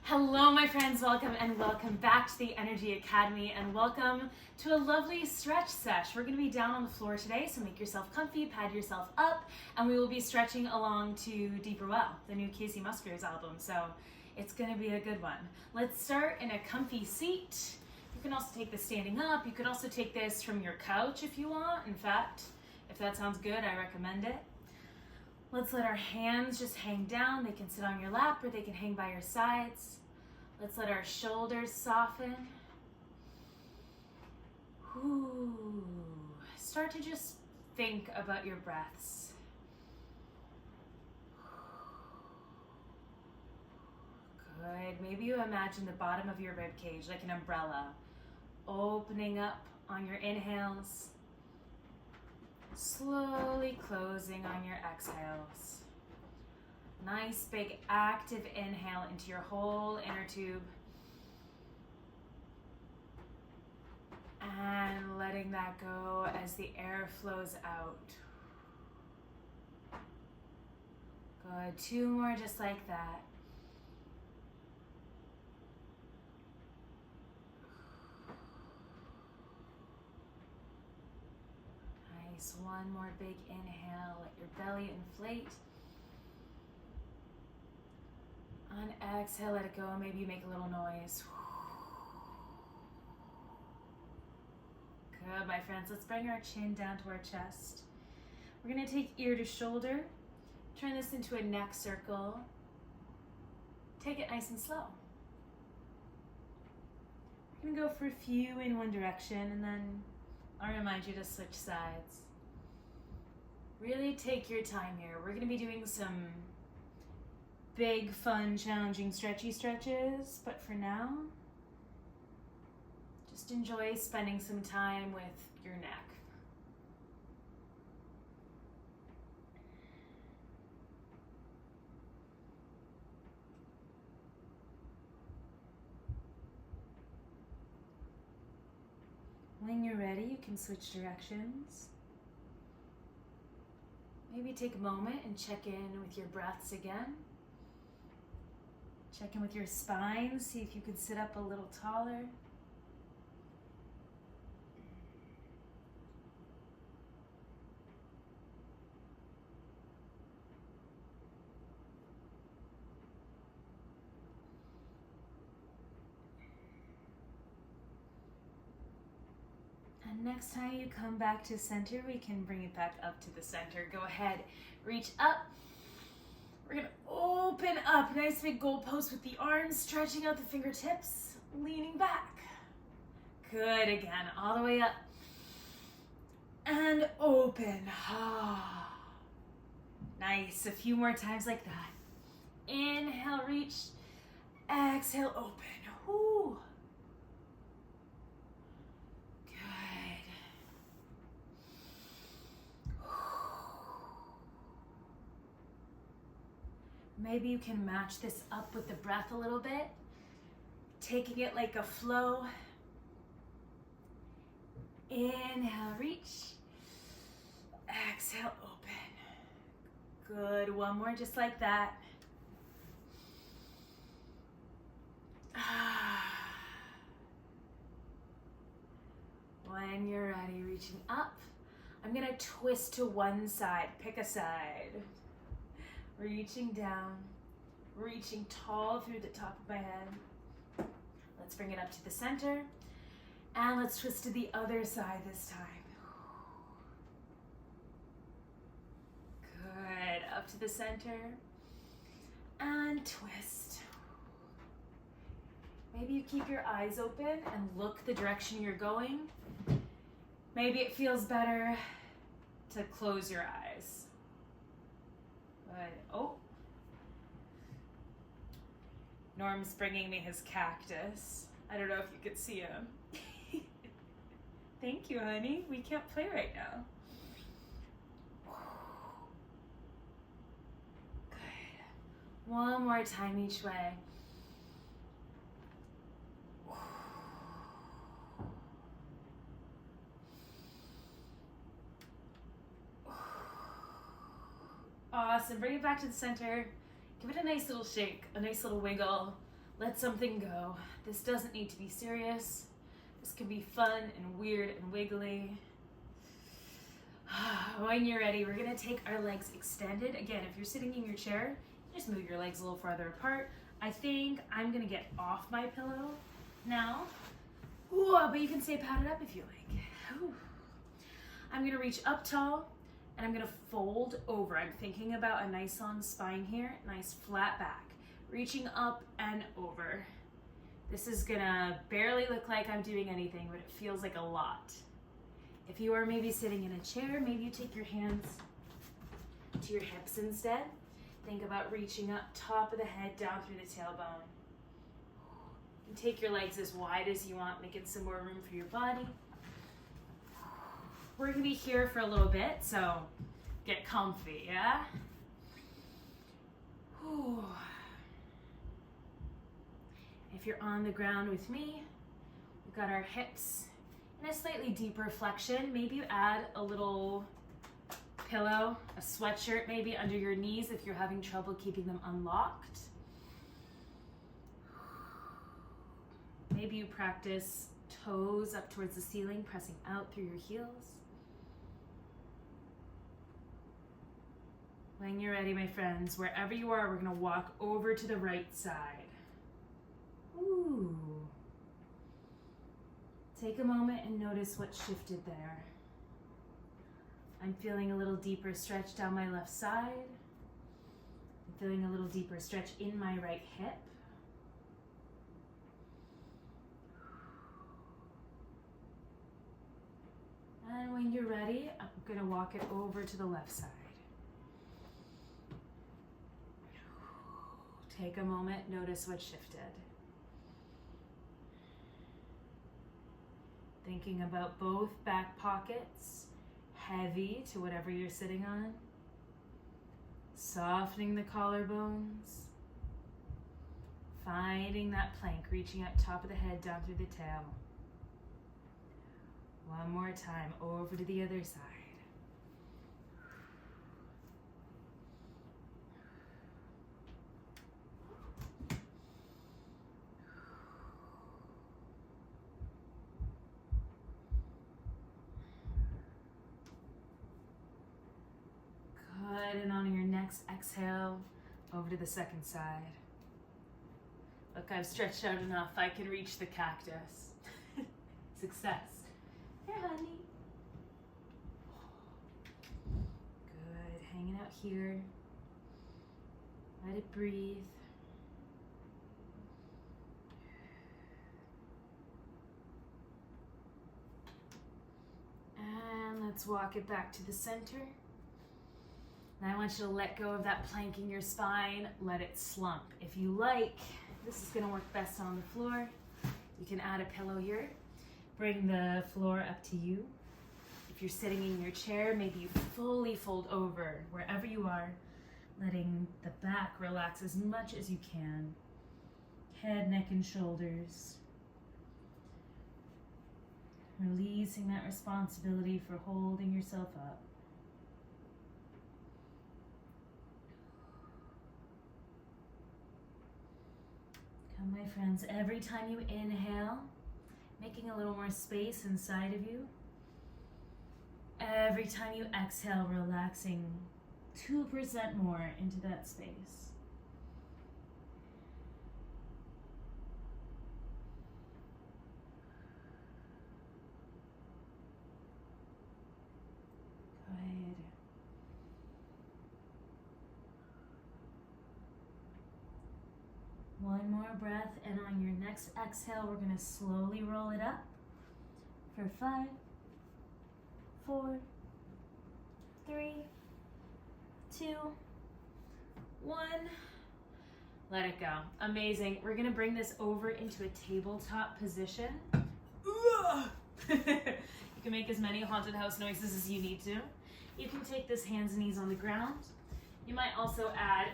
Hello my friends, welcome and welcome back to the Energy Academy and welcome to a lovely stretch sesh. We're going to be down on the floor today, so make yourself comfy, pad yourself up, and we will be stretching along to Deeper Well, the new Casey Musgraves album, so it's going to be a good one. Let's start in a comfy seat. You can also take this standing up. You could also take this from your couch if you want. In fact, if that sounds good, I recommend it. Let's let our hands just hang down. They can sit on your lap or they can hang by your sides. Let's let our shoulders soften. Ooh. Start to just think about your breaths. Good. Maybe you imagine the bottom of your rib cage like an umbrella, opening up on your inhales, slowly closing on your exhales. Nice big active inhale into your whole inner tube. And letting that go as the air flows out. Good. Two more just like that. Nice. One more big inhale. Let your belly inflate. On exhale, let it go. Maybe you make a little noise. Good, my friends. Let's bring our chin down to our chest. We're going to take ear to shoulder. Turn this into a neck circle. Take it nice and slow. We're going to go for a few in one direction, and then I'll remind you to switch sides. Really take your time here. We're going to be doing some big, fun, challenging, stretchy stretches, but for now, just enjoy spending some time with your neck. When you're ready, you can switch directions. Maybe take a moment and check in with your breaths again. Check in with your spine, see if you can sit up a little taller. And next time you come back to center, we can bring it back up to the center. Go ahead, reach up. We're going to open up, nice big goalpost with the arms, stretching out the fingertips, leaning back. Good, again, all the way up. And open. Nice, a few more times like that. Inhale, reach. Exhale, open. Woo. Maybe you can match this up with the breath a little bit, taking it like a flow. Inhale, reach. Exhale, open. Good, one more just like that. When you're ready, reaching up, I'm gonna twist to one side, pick a side. Reaching down, reaching tall through the top of my head. Let's bring it up to the center, and let's twist to the other side this time. Good, up to the center, and twist. Maybe you keep your eyes open and look the direction you're going. Maybe it feels better to close your eyes. Good. Oh, Norm's bringing me his cactus. I don't know if you could see him. Thank you, honey. We can't play right now. Good. One more time each way. Awesome. Bring it back to the center. Give it a nice little shake, a nice little wiggle. Let something go. This doesn't need to be serious. This can be fun and weird and wiggly. When you're ready, we're gonna take our legs extended. Again, if you're sitting in your chair, just move your legs a little farther apart. I think I'm gonna get off my pillow now. Ooh, but you can stay padded up if you like. Ooh. I'm gonna reach up tall and I'm gonna fold over. I'm thinking about a nice long spine here, nice flat back. Reaching up and over. This is gonna barely look like I'm doing anything, but it feels like a lot. If you are maybe sitting in a chair, maybe you take your hands to your hips instead. Think about reaching up top of the head, down through the tailbone. And take your legs as wide as you want, making some more room for your body. We're gonna be here for a little bit, so get comfy, yeah? Whew. If you're on the ground with me, we've got our hips in a slightly deeper flexion. Maybe you add a little pillow, a sweatshirt maybe under your knees if you're having trouble keeping them unlocked. Maybe you practice toes up towards the ceiling, pressing out through your heels. When you're ready, my friends, wherever you are, we're gonna walk over to the right side. Ooh. Take a moment and notice what shifted there. I'm feeling a little deeper stretch down my left side. I'm feeling a little deeper stretch in my right hip. And when you're ready, I'm gonna walk it over to the left side. Take a moment, notice what shifted. Thinking about both back pockets, heavy to whatever you're sitting on. Softening the collarbones. Finding that plank, reaching up top of the head, down through the tail. One more time, over to the other side. Good, and on your next exhale, over to the second side. Look, I've stretched out enough. I can reach the cactus. Success. Here, honey. Good, hanging out here. Let it breathe. And let's walk it back to the center. And I want you to let go of that plank in your spine. Let it slump. If you like, this is gonna work best on the floor. You can add a pillow here. Bring the floor up to you. If you're sitting in your chair, maybe you fully fold over wherever you are, letting the back relax as much as you can. Head, neck, and shoulders. Releasing that responsibility for holding yourself up. Come, my friends, every time you inhale, making a little more space inside of you. Every time you exhale, relaxing 2% more into that space. Good. One more breath, and on your next exhale, we're going to slowly roll it up for 5, 4, 3, 2, 1. Let it go. Amazing. We're going to bring this over into a tabletop position. You can make as many haunted house noises as you need to. You can take this hands and knees on the ground. You might also add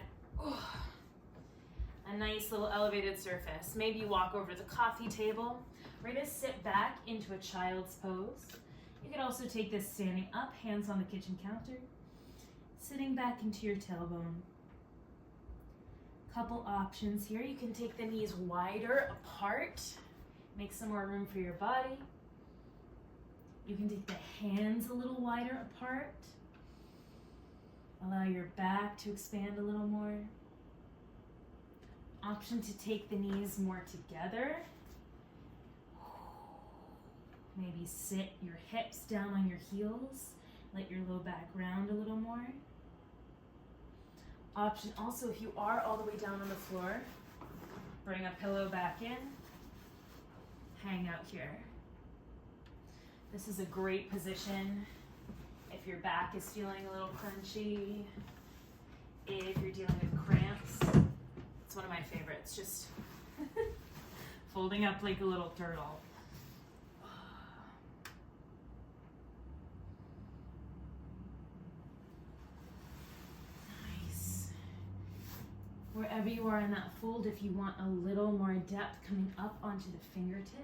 a nice little elevated surface. Maybe you walk over to the coffee table. We're going to sit back into a child's pose. You can also take this standing up, hands on the kitchen counter, sitting back into your tailbone. Couple options here. You can take the knees wider apart, make some more room for your body. You can take the hands a little wider apart. Allow your back to expand a little more. Option to take the knees more together. Maybe sit your hips down on your heels. Let your low back round a little more. Option also, if you are all the way down on the floor, bring a pillow back in. Hang out here. This is a great position if your back is feeling a little crunchy, if you're dealing with cramps. It's one of my favorites, just folding up like a little turtle. Nice. Wherever you are in that fold, if you want a little more depth coming up onto the fingertips.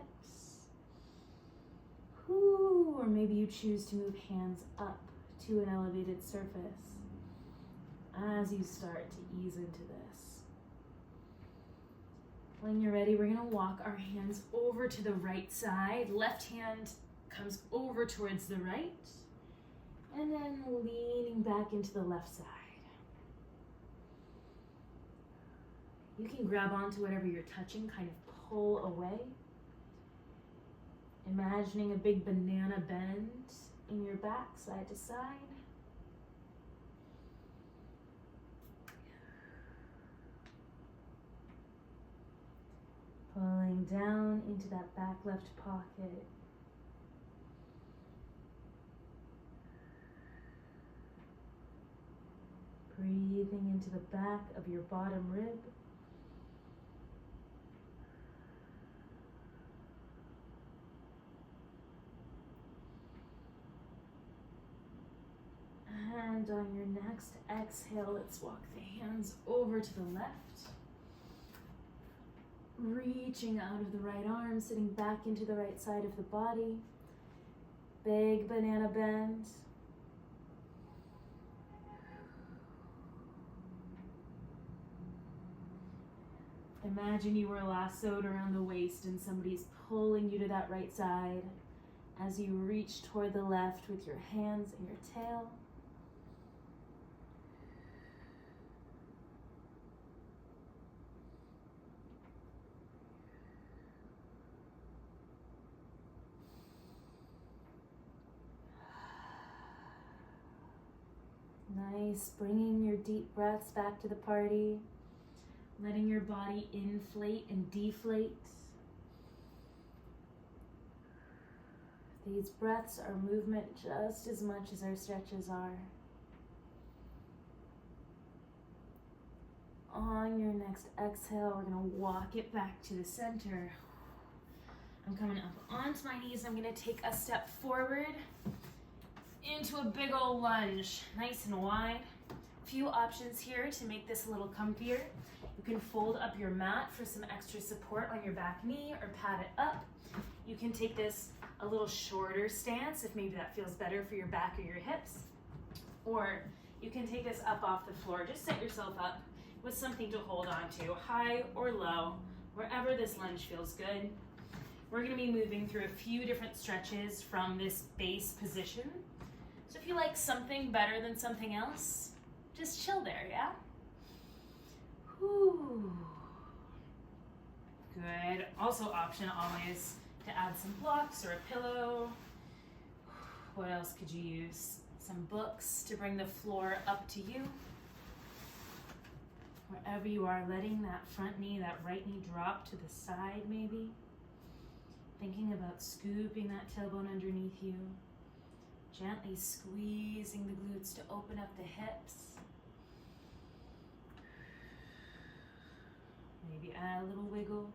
Ooh, or maybe you choose to move hands up to an elevated surface as you start to ease into this. When you're ready, we're going to walk our hands over to the right side. Left hand comes over towards the right, and then leaning back into the left side. You can grab onto whatever you're touching, kind of pull away. Imagining a big banana bend in your back, side to side. Pulling down into that back left pocket. Breathing into the back of your bottom rib. And on your next exhale, let's walk the hands over to the left. Reaching out of the right arm, sitting back into the right side of the body. Big banana bend. Imagine you were lassoed around the waist and somebody's pulling you to that right side as you reach toward the left with your hands and your tail. Nice, bringing your deep breaths back to the party, letting your body inflate and deflate. These breaths are movement just as much as our stretches are. On your next exhale, we're going to walk it back to the center. I'm coming up onto my knees. I'm going to take a step forward into a big old lunge, nice and wide. A few options here to make this a little comfier. You can fold up your mat for some extra support on your back knee or pad it up. You can take this a little shorter stance if maybe that feels better for your back or your hips. Or you can take this up off the floor. Just set yourself up with something to hold on to, high or low, wherever this lunge feels good. We're going to be moving through a few different stretches from this base position. So if you like something better than something else, just chill there, yeah? Whew. Good. Also option always to add some blocks or a pillow. What else could you use? Some books to bring the floor up to you. Wherever you are, letting that front knee, that right knee drop to the side maybe. Thinking about scooping that tailbone underneath you. Gently squeezing the glutes to open up the hips. Maybe add a little wiggle.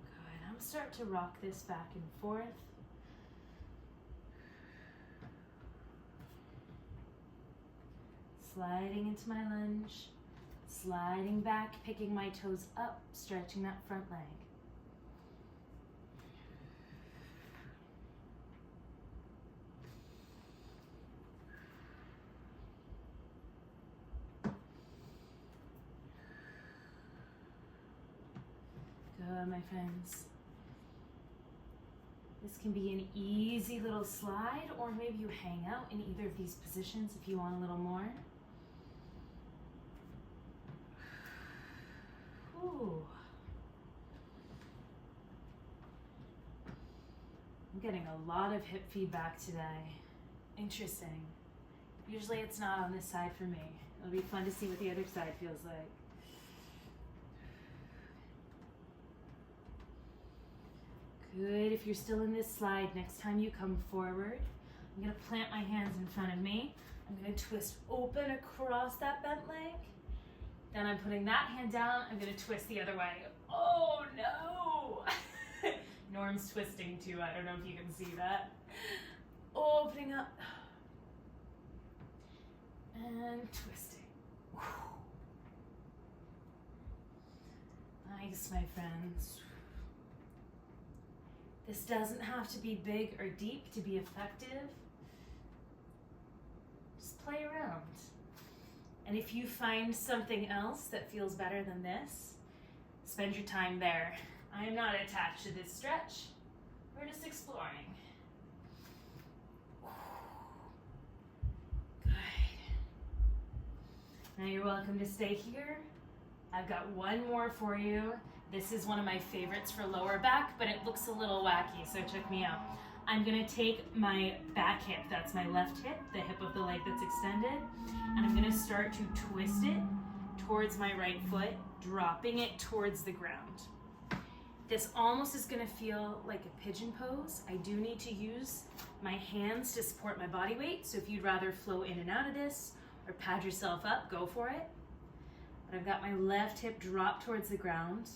Good. I'm start to rock this back and forth. Sliding into my lunge. Sliding back, picking my toes up, stretching that front leg. Good, my friends. This can be an easy little slide, or maybe you hang out in either of these positions if you want a little more. Ooh. I'm getting a lot of hip feedback today. Interesting. Usually it's not on this side for me. It'll be fun to see what the other side feels like. Good. If you're still in this slide, next time you come forward, I'm going to plant my hands in front of me. I'm going to twist open across that bent leg. Then I'm putting that hand down. I'm going to twist the other way. Oh, no. Norm's twisting too. I don't know if you can see that. Opening up. And twisting. Nice, my friends. This doesn't have to be big or deep to be effective. Just play around. And if you find something else that feels better than this, spend your time there. I am not attached to this stretch. We're just exploring. Good. Now you're welcome to stay here. I've got one more for you. This is one of my favorites for lower back, but it looks a little wacky, so check me out. I'm gonna take my back hip, that's my left hip, the hip of the leg that's extended, and I'm gonna start to twist it towards my right foot, dropping it towards the ground. This almost is gonna feel like a pigeon pose. I do need to use my hands to support my body weight, so if you'd rather flow in and out of this or pad yourself up, go for it. But I've got my left hip dropped towards the ground.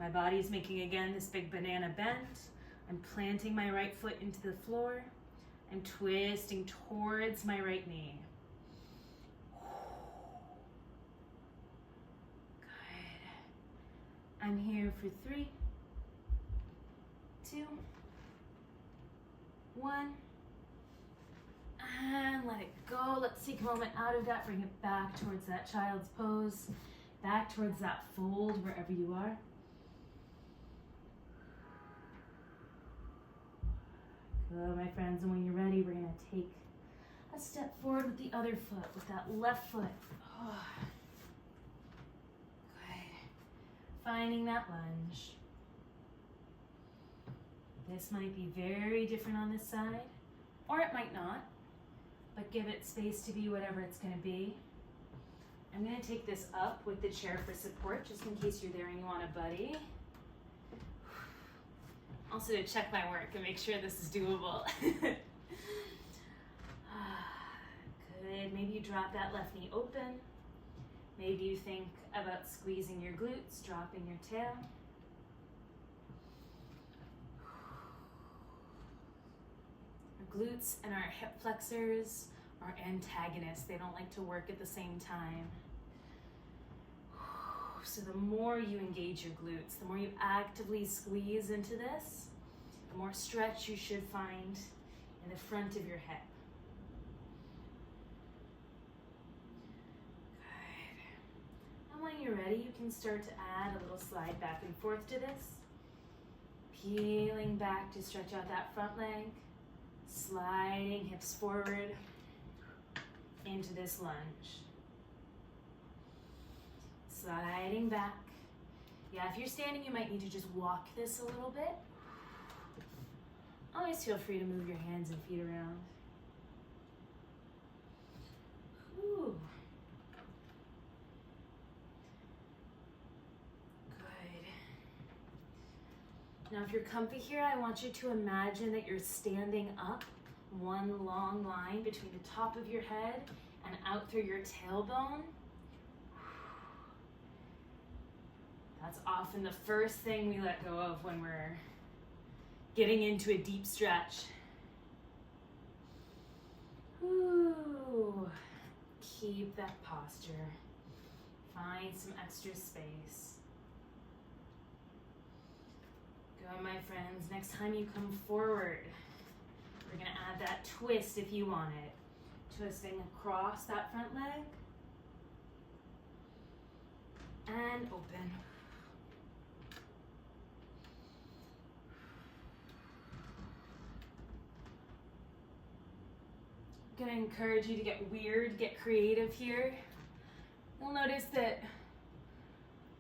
My body's making, again, this big banana bend. I'm planting my right foot into the floor. I'm twisting towards my right knee. Good. I'm here for 3, 2, 1. And let it go. Let's take a moment out of that. Bring it back towards that child's pose. Back towards that fold, wherever you are. Good, my friends, and when you're ready, we're gonna take a step forward with the other foot, with that left foot. Oh. Good. Finding that lunge. This might be very different on this side, or it might not, but give it space to be whatever it's gonna be. I'm gonna take this up with the chair for support, just in case you're there and you want a buddy. Also to check my work and make sure this is doable. Good, maybe you drop that left knee open. Maybe you think about squeezing your glutes, dropping your tail. Our glutes and our hip flexors are antagonists. They don't like to work at the same time. So the more you engage your glutes, the more you actively squeeze into this, the more stretch you should find in the front of your hip. Good. And when you're ready, you can start to add a little slide back and forth to this. Peeling back to stretch out that front leg, sliding hips forward into this lunge. Sliding back. Yeah, if you're standing, you might need to just walk this a little bit. Always feel free to move your hands and feet around. Ooh. Good. Now, if you're comfy here, I want you to imagine that you're standing up one long line between the top of your head and out through your tailbone. That's often the first thing we let go of when we're getting into a deep stretch. Ooh. Keep that posture. Find some extra space. Go, my friends. Next time you come forward, we're gonna add that twist if you want it. Twisting across that front leg. And open. gonna encourage you to get weird, get creative here. You'll notice that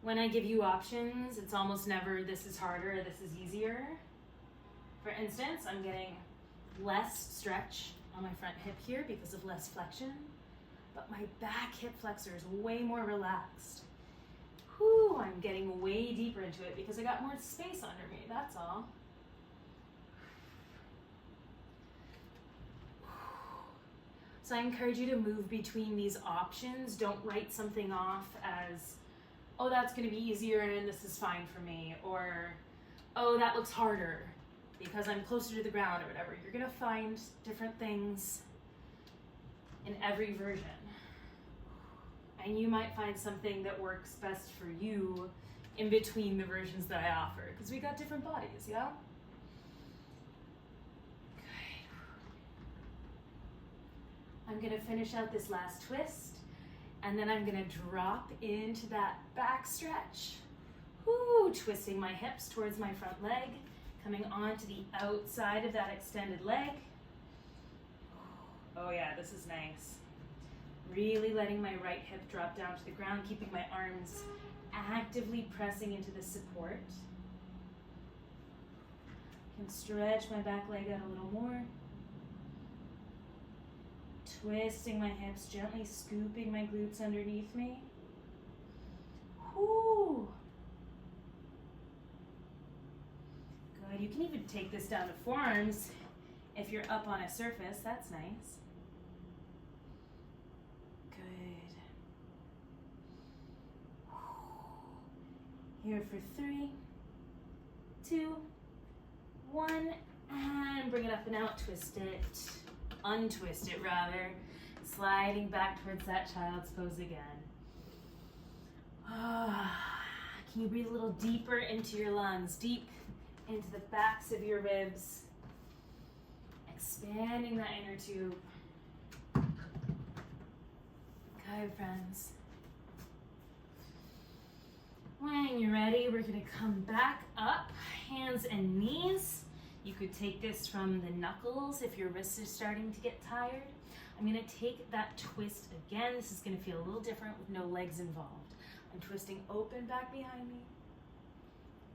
when I give you options, it's almost never this is harder or this is easier. For instance, I'm getting less stretch on my front hip here because of less flexion, but my back hip flexor is way more relaxed. Whew, I'm getting way deeper into it because I got more space under me, that's all. So I encourage you to move between these options. Don't write something off as, oh, that's gonna be easier and this is fine for me, or, oh, that looks harder because I'm closer to the ground or whatever. You're gonna find different things in every version. And you might find something that works best for you in between the versions that I offer, because we got different bodies, yeah? I'm gonna finish out this last twist, and then I'm gonna drop into that back stretch. Woo, twisting my hips towards my front leg, coming onto the outside of that extended leg. Oh yeah, this is nice. Really letting my right hip drop down to the ground, keeping my arms actively pressing into the support. Can stretch my back leg out a little more. Twisting my hips, gently scooping my glutes underneath me. Whoo! Good, you can even take this down to forearms if you're up on a surface, that's nice. Good. Here for 3, 2, 1, and bring it up and out, twist it. Untwist it rather, sliding back towards that child's pose again. Can you breathe a little deeper into your lungs, deep into the backs of your ribs, expanding that inner tube. Good, friends. When you're ready, we're gonna come back up, hands and knees. You could take this from the knuckles if your wrists are starting to get tired. I'm gonna take that twist again. This is gonna feel a little different with no legs involved. I'm twisting open back behind me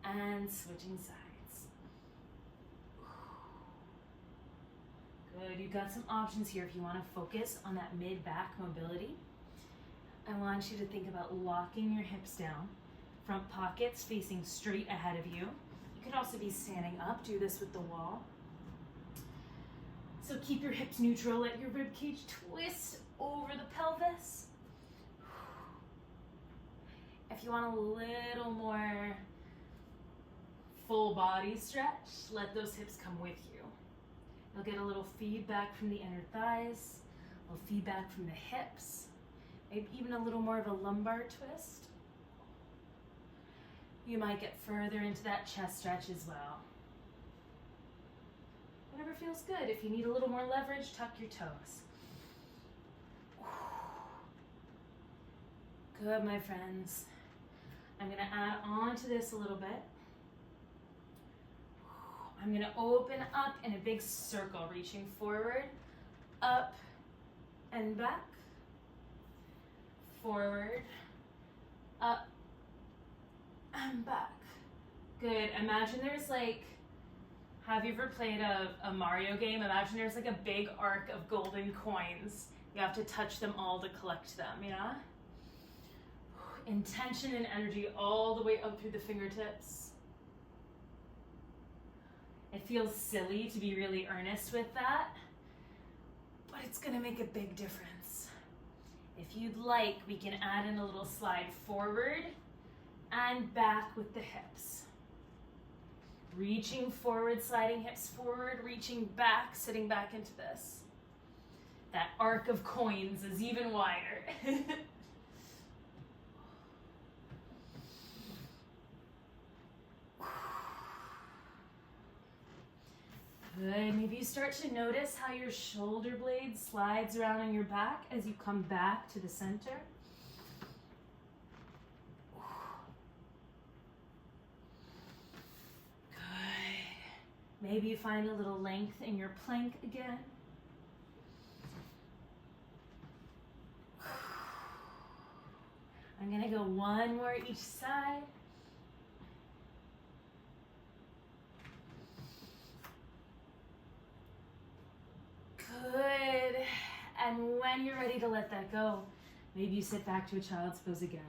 and switching sides. Good, you've got some options here if you wanna focus on that mid-back mobility. I want you to think about locking your hips down, front pockets facing straight ahead of you. You could also be standing up, do this with the wall. So keep your hips neutral, let your rib cage twist over the pelvis. If you want a little more full body stretch, let those hips come with you. You'll get a little feedback from the inner thighs, a little feedback from the hips, maybe even a little more of a lumbar twist. You might get further into that chest stretch as well. Whatever feels good. If you need a little more leverage, tuck your toes. Good, my friends. I'm gonna add on to this a little bit. I'm gonna open up in a big circle, reaching forward, up and back, forward, up, and back. Good. Imagine there's like, have you ever played a Mario game? Imagine there's like a big arc of golden coins. You have to touch them all to collect them, yeah? Intention and energy all the way up through the fingertips. It feels silly to be really earnest with that, but it's gonna make a big difference. If you'd like, we can add in a little slide forward and back with the hips. Reaching forward, sliding hips forward, reaching back, sitting back into this. That arc of coins is even wider. Good, maybe you start to notice how your shoulder blade slides around on your back as you come back to the center. Maybe you find a little length in your plank again. I'm gonna go one more each side. Good. And when you're ready to let that go, maybe you sit back to a child's pose again.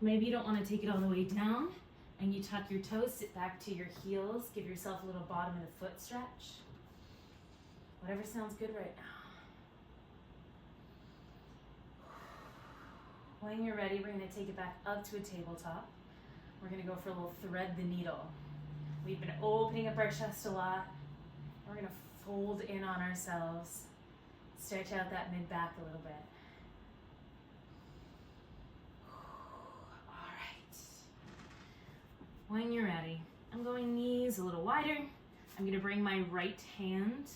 Maybe you don't want to take it all the way down and you tuck your toes, sit back to your heels, give yourself a little bottom of the foot stretch. Whatever sounds good right now. When you're ready, we're going to take it back up to a tabletop. We're going to go for a little thread the needle. We've been opening up our chest a lot. We're going to fold in on ourselves. Stretch out that mid-back a little bit. All right. When you're ready, I'm going knees a little wider. I'm going to bring my right hand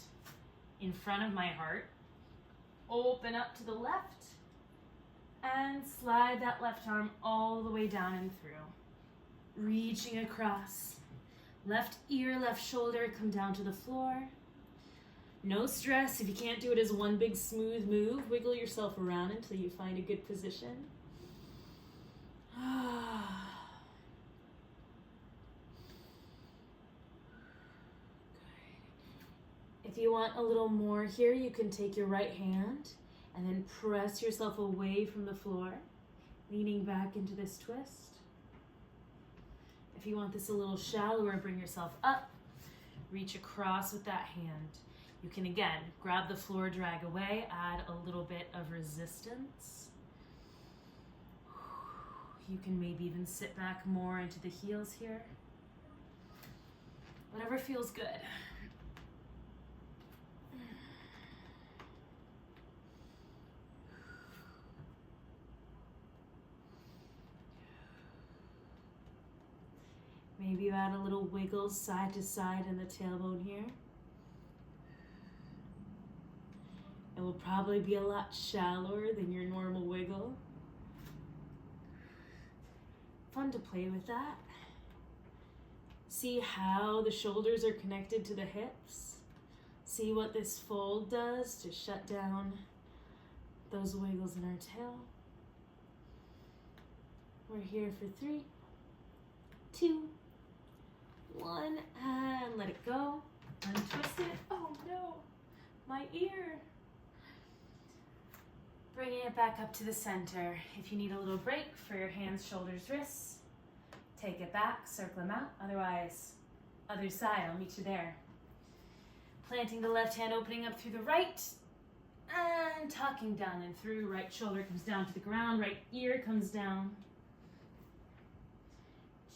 in front of my heart. Open up to the left. And slide that left arm all the way down and through. Reaching across. Left ear, left shoulder, come down to the floor. No stress. If you can't do it as one big smooth move, wiggle yourself around until you find a good position. If you want a little more here, you can take your right hand and then press yourself away from the floor, leaning back into this twist. If you want this a little shallower, bring yourself up, reach across with that hand. You can again, grab the floor, drag away, add a little bit of resistance. You can maybe even sit back more into the heels here. Whatever feels good. Maybe you add a little wiggle side to side in the tailbone here. It will probably be a lot shallower than your normal wiggle. Fun to play with that. See how the shoulders are connected to the hips. See what this fold does to shut down those wiggles in our tail. We're here for 3, 2, 1, and let it go. Untwist it. Oh no, my ear. Bringing it back up to the center. If you need a little break for your hands, shoulders, wrists, take it back, circle them out. Otherwise, other side, I'll meet you there. Planting the left hand, opening up through the right, and tucking down and through. Right shoulder comes down to the ground, right ear comes down.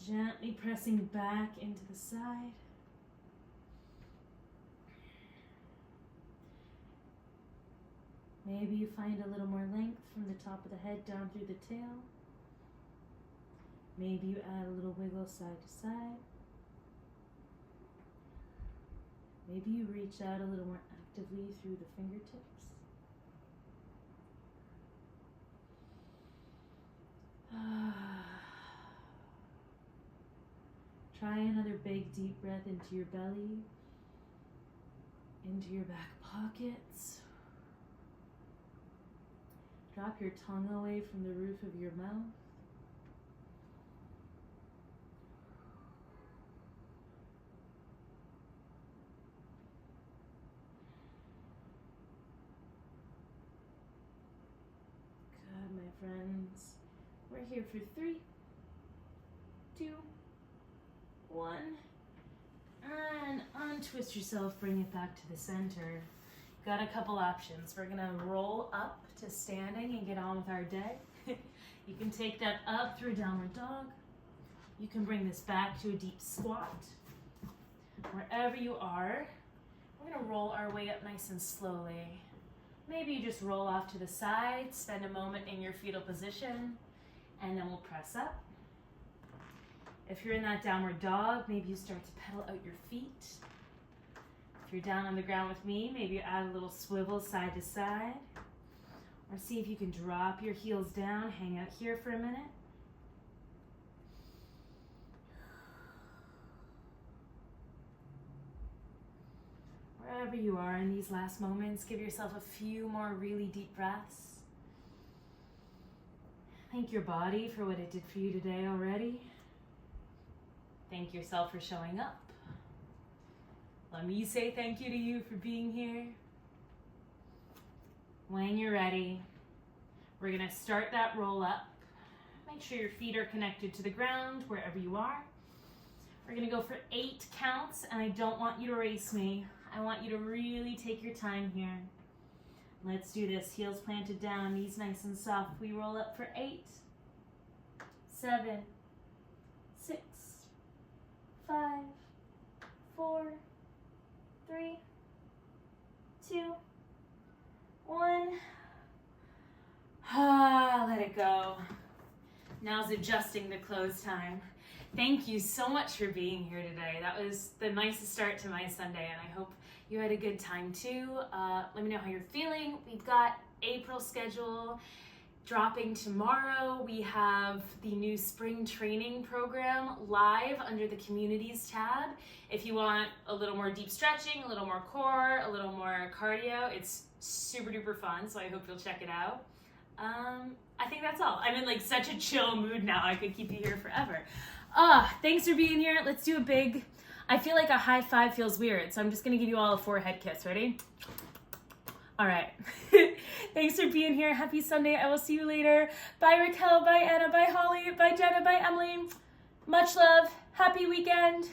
Gently pressing back into the side. Maybe you find a little more length from the top of the head down through the tail. Maybe you add a little wiggle side to side. Maybe you reach out a little more actively through the fingertips. Try another big deep breath into your belly, into your back pockets. Drop your tongue away from the roof of your mouth. Good, my friends. We're here for 3, 2, 1. And untwist yourself, bring it back to the center. Got a couple options. We're gonna roll up to standing and get on with our day. You can take that up through downward dog. You can bring this back to a deep squat. Wherever you are, we're gonna roll our way up nice and slowly. Maybe you just roll off to the side, spend a moment in your fetal position, and then we'll press up. If you're in that downward dog, maybe you start to pedal out your feet. If you're down on the ground with me, maybe you add a little swivel side to side. Or see if you can drop your heels down, hang out here for a minute. Wherever you are in these last moments, give yourself a few more really deep breaths. Thank your body for what it did for you today already. Thank yourself for showing up. Let me say thank you to you for being here. When you're ready, we're gonna start that roll up. Make sure your feet are connected to the ground wherever you are. We're gonna go for 8 counts, and I don't want you to race me. I want you to really take your time here. Let's do this. Heels planted down, knees nice and soft. We roll up for 8, 7, 6, 5, 4, 3, 2, 1. Let it go. Now's adjusting the close time. Thank you so much for being here today. That was the nicest start to my Sunday, and I hope you had a good time too. Let me know how you're feeling. We've got April schedule dropping tomorrow. We have the new spring training program live under the communities tab. If you want a little more deep stretching, a little more core, a little more cardio, it's super duper fun, so I hope you'll check it out. I think that's all. I'm in like such a chill mood now. I could keep you here forever. Thanks for being here. Let's do a big, I feel like a high five feels weird, so I'm just gonna give you all a forehead kiss. Ready? All right. Thanks for being here. Happy Sunday. I will see you later. Bye Raquel, bye Anna, bye Holly, bye Jenna, bye Emily. Much love. Happy weekend.